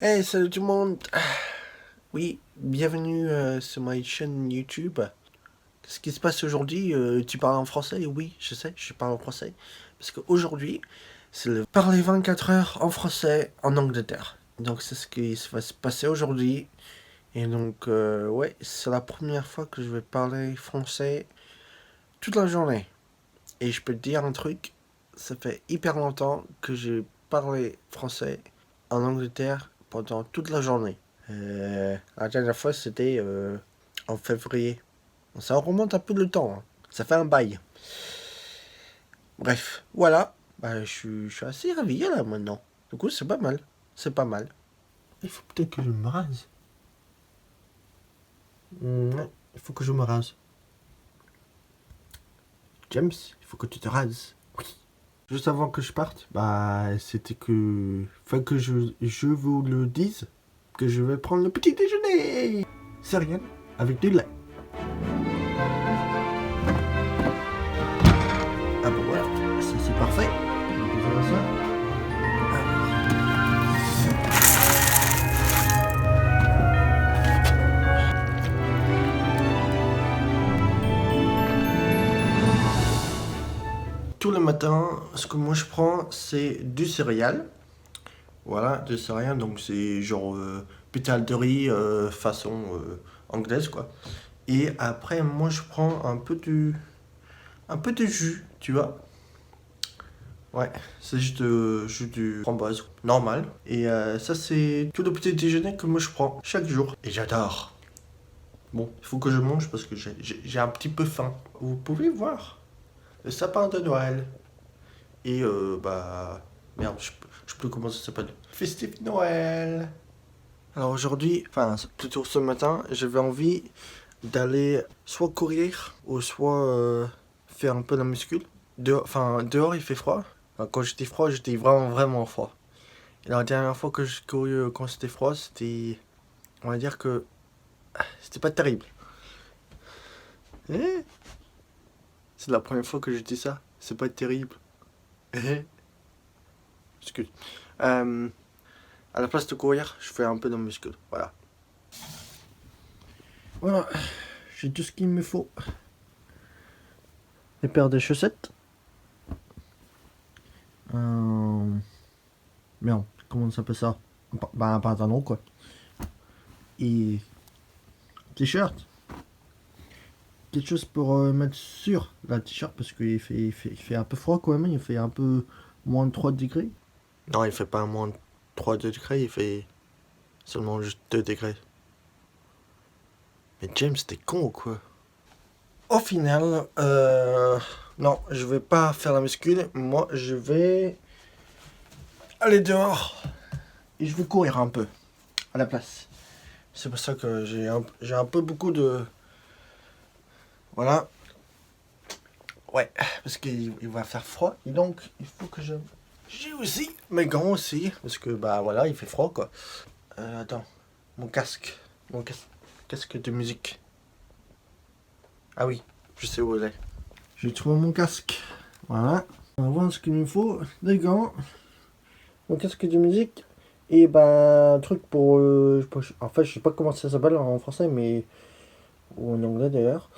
Hey, salut tout le monde! Oui, bienvenue sur ma chaîne YouTube. Qu'est-ce qui se passe aujourd'hui? Tu parles en français? Oui, je sais, je parle en français. Parce qu'aujourd'hui, c'est le parler 24 heures en français en Angleterre. Donc c'est ce qui va se passer aujourd'hui. Et donc, ouais, c'est la première fois que je vais parler français toute la journée. Et je peux te dire un truc, ça fait hyper longtemps que j'ai parlé français en Angleterre pendant toute la journée. La dernière fois, c'était en février. Ça remonte un peu le temps, hein. Ça fait un bail. Bref, voilà. Bah, je suis assez ravi là maintenant. Du coup, c'est pas mal. C'est pas mal. Il faut peut-être que je me rase. Ouais, il faut que je me rase. James, il faut que tu te rases. Oui. Juste avant que je parte, bah, c'était que. Enfin, que je vous le dise, que je vais prendre le petit déjeuner. Céréales avec du lait. Ah bah voilà, ça c'est parfait. On peut faire ça. Tous les matins, ce que moi je prends, c'est du céréal. Voilà, du céréal, donc c'est genre pétale de riz façon anglaise quoi. Et après, moi je prends un peu de jus, tu vois. Ouais, c'est juste du framboise, normal. Et ça, c'est tout le petit déjeuner que moi je prends chaque jour. Et j'adore. Bon, il faut que je mange parce que j'ai un petit peu faim. Vous pouvez voir le sapin de Noël. Et bah. Merde, je sais plus comment ça s'appelle. Festif Noël. Alors aujourd'hui, enfin plutôt ce matin, j'avais envie d'aller soit courir ou soit faire un peu de la muscule. Enfin, dehors il fait froid. Enfin, quand j'étais froid, j'étais vraiment froid. Et la dernière fois que j'ai couru quand c'était froid, c'était. On va dire que. C'était pas terrible. Eh, c'est la première fois que je dis ça. C'est pas terrible. Eh, excuse. Euh, à la place de courir, je fais un peu de muscle. Voilà. Voilà. J'ai tout ce qu'il me faut. Des paires de chaussettes. Merde, comment ça s'appelle ça? Bah, un pantalon quoi. Et. T-shirt. Quelque chose pour mettre sur la t-shirt parce qu'il fait un peu froid quand même. Il fait un peu moins de 3 degrés. Non, il fait pas moins de 3 degrés, il fait seulement juste 2 degrés. Mais James, t'es con ou quoi? Au final, non, je vais pas faire la muscule. Moi, je vais aller dehors et je vais courir un peu à la place. C'est pour ça que j'ai un peu beaucoup de. Voilà. Ouais, parce qu'il va faire froid. Et donc, il faut que je. J'ai aussi mes gants aussi. Parce que, bah voilà, il fait froid quoi. Attends. Mon casque. Mon casque de musique. Ah oui, je sais où il est. J'ai trouvé mon casque. Voilà. On va voir ce qu'il nous faut. Des gants. Mon casque de musique. Et bah, un truc pour. En fait, je sais pas comment ça s'appelle en français, mais. Ou en anglais d'ailleurs.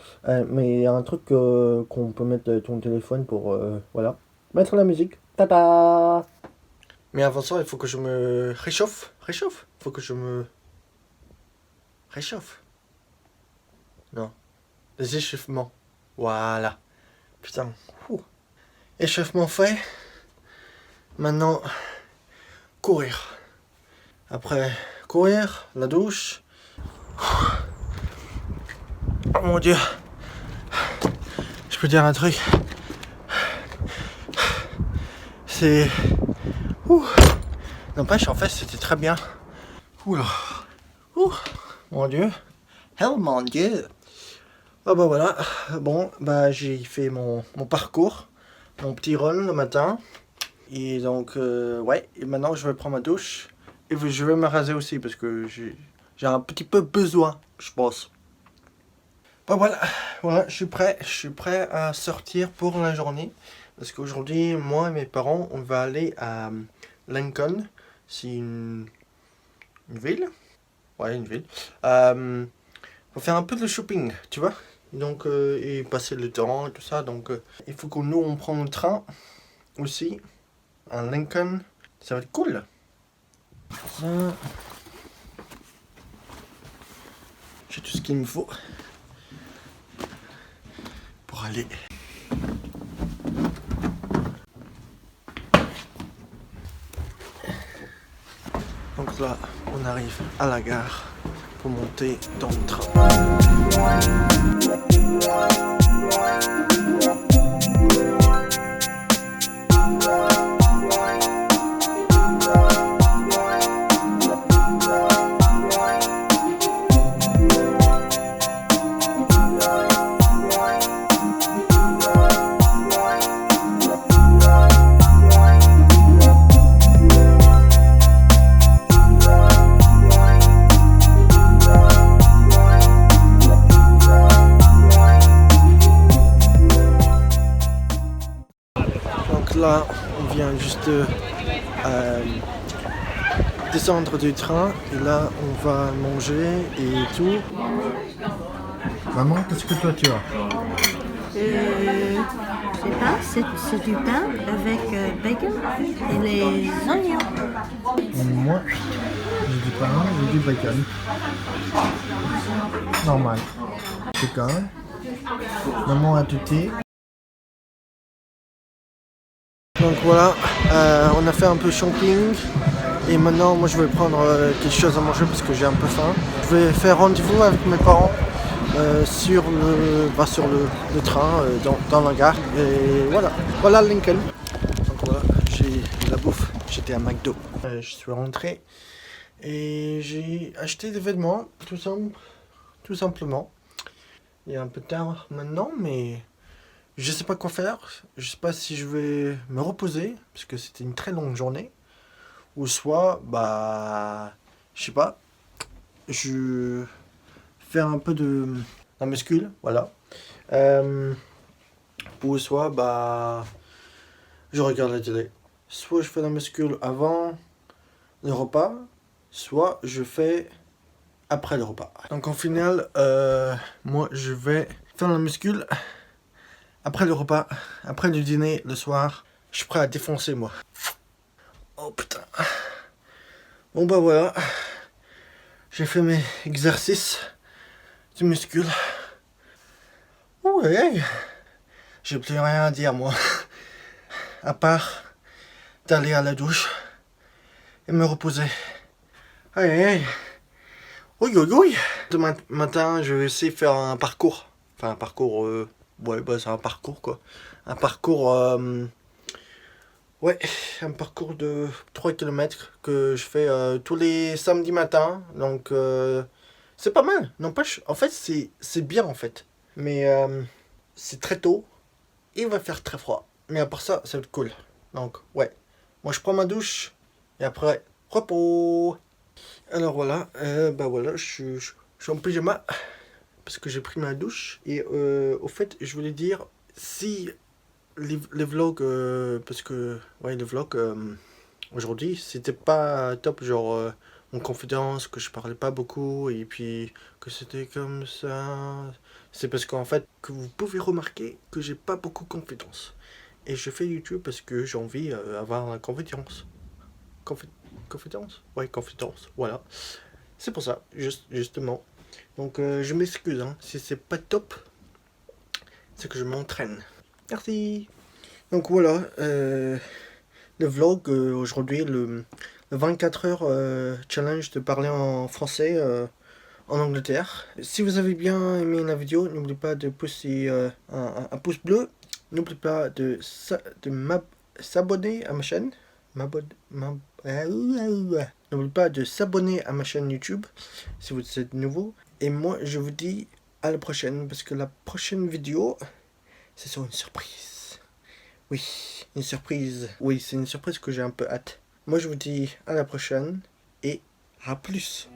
Mais un truc qu'on peut mettre ton téléphone pour. Voilà. Mettre la musique. Tada! Mais avant ça, il faut que je me réchauffe. Réchauffe? Il faut que je me réchauffe. Non. Les échauffements. Voilà. Putain. Ouh. Échauffement fait. Maintenant, courir. Après courir, la douche. Oh mon dieu. Je peux dire un truc. C'est. Ouh. N'empêche, en fait, c'était très bien. Oula. Ouh. Mon dieu. Hell, mon dieu. Ah bah voilà. Bon, bah j'ai fait mon parcours. Mon petit run le matin. Et donc, ouais. Et maintenant, je vais prendre ma douche. Et je vais me raser aussi parce que j'ai un petit peu besoin, je pense. Bah voilà, voilà, je suis prêt à sortir pour la journée. Parce qu'aujourd'hui, moi et mes parents, on va aller à Lincoln. C'est une une ville. Ouais, une ville. Pour faire un peu de shopping, tu vois. Donc, et passer le temps et tout ça. Donc, il faut que nous, on prend le train aussi. Un Lincoln. Ça va être cool. Ça. J'ai tout ce qu'il me faut pour aller. Donc là, on arrive à la gare pour monter dans le train. Là, on vient juste de descendre du train et là, on va manger et tout. Maman, qu'est-ce que toi tu as? Je sais pas, c'est du pain avec bacon et les oignons. Moi, j'ai du pain, j'ai du bacon. Normal. Bacon. Maman a tout thé. Donc voilà, on a fait un peu shopping et maintenant moi je vais prendre quelque chose à manger parce que j'ai un peu faim. Je vais faire rendez-vous avec mes parents sur le train dans la gare et voilà Lincoln. Donc voilà, j'ai la bouffe, j'étais à McDo. Je suis rentré et j'ai acheté des vêtements tout simplement. Il est un peu tard maintenant mais je sais pas quoi faire, je sais pas si je vais me reposer, parce que c'était une très longue journée, ou soit, je sais pas, je faire un peu de la muscule, voilà. Ou soit, je regarde la télé. Soit je fais la muscule avant le repas, soit je fais après le repas. Donc au final, moi je vais faire la muscule après le repas, après le dîner, le soir, je suis prêt à défoncer moi. Oh putain. Bon voilà, j'ai fait mes exercices de muscule. Ouais, j'ai plus rien à dire moi. À part d'aller à la douche et me reposer. Aïe aïe aïe. Oui oui oui. Demain matin, je vais essayer de faire un parcours. Enfin un parcours, c'est un parcours quoi. Un parcours, un parcours de 3 km que je fais tous les samedis matins. Donc c'est pas mal, n'empêche. En fait, c'est bien en fait. Mais c'est très tôt. Il va faire très froid. Mais à part ça, ça va être cool. Donc, ouais. Moi, je prends ma douche. Et après, repos. Alors voilà. Voilà, je suis en pyjama. Parce que j'ai pris ma douche. Et au fait, je voulais dire, si les vlogs, parce que, ouais, les vlogs, aujourd'hui, c'était pas top. Genre, en confidence, que je parlais pas beaucoup. Et puis, que c'était comme ça. C'est parce qu'en fait, que vous pouvez remarquer que j'ai pas beaucoup de confidence. Et je fais YouTube parce que j'ai envie d'avoir la confidence. Confidence? Ouais, confidence, voilà. C'est pour ça, justement. Donc je m'excuse, hein, si c'est pas top, c'est que je m'entraîne. Merci. Donc voilà, le vlog aujourd'hui, le 24 heures challenge de parler en français en Angleterre. Si vous avez bien aimé la vidéo, n'oubliez pas de pousser un pouce bleu. N'oubliez pas de s'abonner à ma chaîne. N'oubliez pas de s'abonner à ma chaîne YouTube si vous êtes nouveau. Et moi, je vous dis à la prochaine parce que la prochaine vidéo, c'est sur une surprise. Oui, une surprise. Oui, c'est une surprise que j'ai un peu hâte. Moi, je vous dis à la prochaine et à plus.